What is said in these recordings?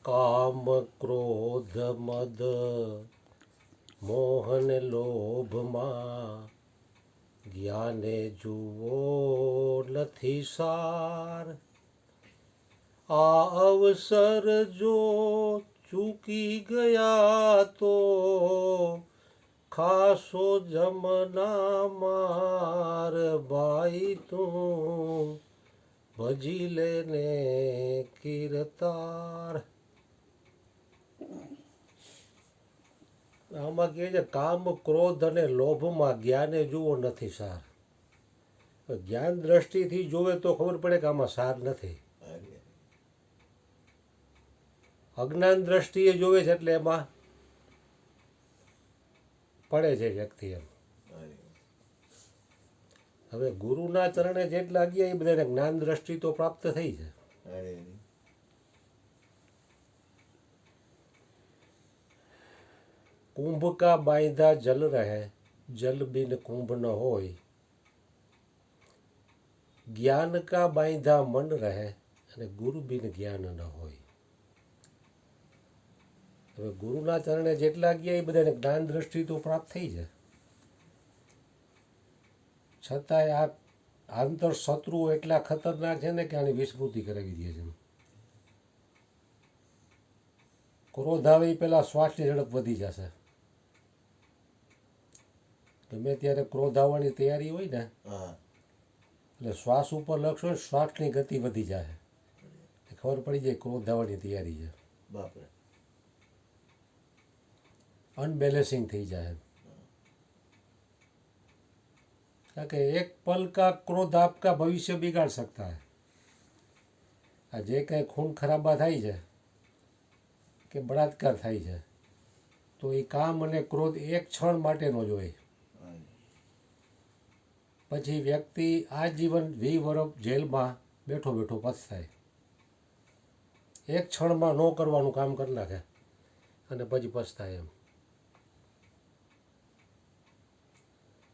કામ ક્રોધ મદ મોહન લોભમાં જ્ઞાને જુઓ નથી સાર. આ અવસર જો ચૂકી ગયા તો ખાસો જમના માર. ભાઈ તું ભજી લેને કીર્તાર. આમાં કહે છે કામ ક્રોધ અને લોભમાં જ્ઞાને જુઓ નથી સાર. જ્ઞાન દ્રષ્ટિથી જોવે તો ખબર પડે કે આમાં સાર નથી. અજ્ઞાન દ્રષ્ટિએ જોવે છે એટલે એમાં પડે છે વ્યક્તિ એમ. હવે ગુરુના ચરણે જેટલા ગયા એ બધાને જ્ઞાન દ્રષ્ટિ તો પ્રાપ્ત થઈ છે. કુંભ કા બાંધા જલ રહે, જલ બિન કુંભ ન હોય. જ્ઞાન કા બાંધા મન રહે અને ગુરુ બિન જ્ઞાન ન હોય. હવે ગુરુના ચરણે જેટલા ગયા એ બધાને જ્ઞાન દ્રષ્ટિ તો પ્રાપ્ત થઈ છે. છતાંય આ આંતર શત્રુઓ એટલા ખતરનાક છે ને કે આની વિસ્મૃતિ કરાવી દે છે. ક્રોધ આવે એ પહેલાં શ્વાસની ઝડપ વધી જશે. ગમે ત્યારે ક્રોધ આવવાની તૈયારી હોય ને એટલે શ્વાસ ઉપર લખશો શ્વાસની ગતિ વધી જાય. ખબર પડી જાય ક્રોધ આવવાની તૈયારી છે. अनबैलेंसिंग થઈ જાય. કારણ કે એક પલ का क्रोध आपका भविष्य बिगाड़ सकता है. આ જે કંઈ ખૂન ખરાબા થાય છે કે બળાત્કાર થાય છે તો એ કામ અને ક્રોધ એક ક્ષણ માટેનો જ હોય. પછી વ્યક્તિ આજીવન 20 વર્ષ જેલમાં બેઠો બેઠો પછતાય. એક ક્ષણમાં ન કરવાનું કામ કરી નાખે અને પછી પછતાય એમ.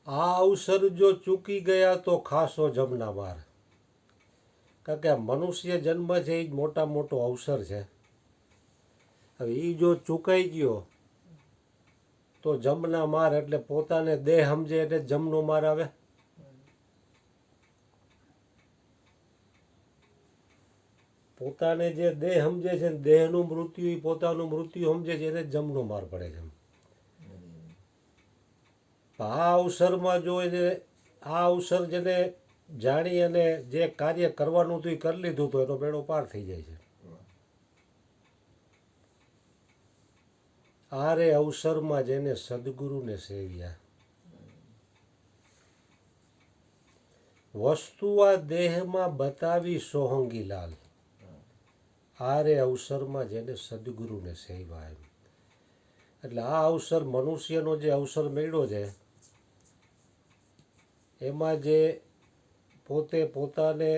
આ અવસર જો ચૂકી ગયા તો ખાસો જમના માર. કારણ કે મનુષ્ય જન્મ છે એ જ મોટા મોટો અવસર છે. હવે એ જો ચૂકાઈ ગયો તો જમના માર એટલે પોતાને દેહ સમજે એટલે જમનો માર આવે. પોતાને જે દેહ સમજે છે દેહનું મૃત્યુ એ પોતાનું મૃત્યુ સમજે છે એને જમનો માર પડે છે. આ અવસરમાં જો એને આ અવસર જેને જાણી અને જે કાર્ય કરવાનું હતું એ કરી લીધું તો એનો બેડો પાર થઈ જાય છે. આ રે અવસરમાં જેને સદગુરુને સેવ્યા. વસ્તુ આ દેહમાં બતાવી સોહંગી લાલ. આ રે અવસરમાં જેને સદગુરુને સેવ્યા એમ. એટલે આ અવસર મનુષ્યનો જે અવસર મળ્યો છે એમાં જે પોતે પોતાને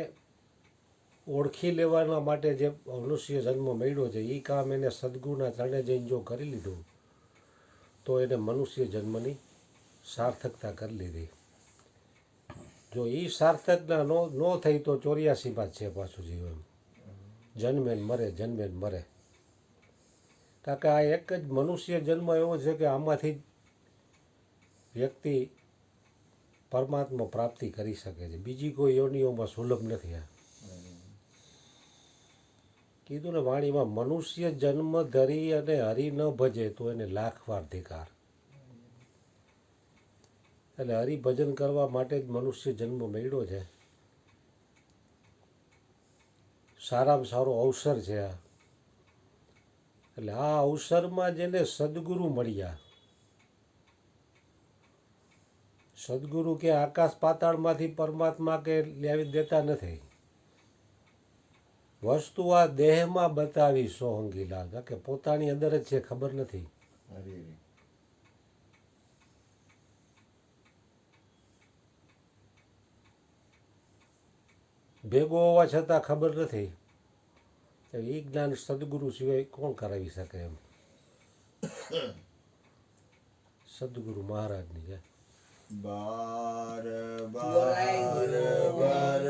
ઓળખી લેવાના માટે જે મનુષ્ય જન્મ મળ્યો છે એ કામ એને સદગુરુના ચરણે જઈને જો કરી લીધું તો એને મનુષ્ય જન્મની સાર્થકતા કરી લીધી. જો એ સાર્થકતા ન થઈ તો 84 છે પાછું જીવન. જન્મે ને મરે, જન્મે ને મરે. કારણ કે આ એક જ મનુષ્ય જન્મ એવો છે કે આમાંથી વ્યક્તિ પરમાત્મા પ્રાપ્તિ કરી શકે છે. બીજી કોઈ યોનિઓમાં સુલભ નથી. આ કીધું ને વાણીમાં મનુષ્ય જન્મ ધરી અને હરિ ન ભજે તો એને લાખ વાર ધિકાર. એટલે હરિભજન કરવા માટે જ મનુષ્ય જન્મ મળ્યો છે. સારામાં સારો અવસર છે આ. એટલે આ અવસરમાં જેને સદગુરુ મળ્યા. સદગુરુ કે આકાશ પાતાળમાંથી પરમાત્મા કે લાવી દેતા નથી. વસ્તુ આ દેહમાં બતાવી સોહંગી લાલ. કે પોતાની અંદર જ છે ખબર નથી. ભેગો હોવા છતાં ખબર નથી. એ જ્ઞાન સદગુરુ સિવાય કોણ કરાવી શકે એમ. સદગુરુ મહારાજની જય. બાર બાર બાર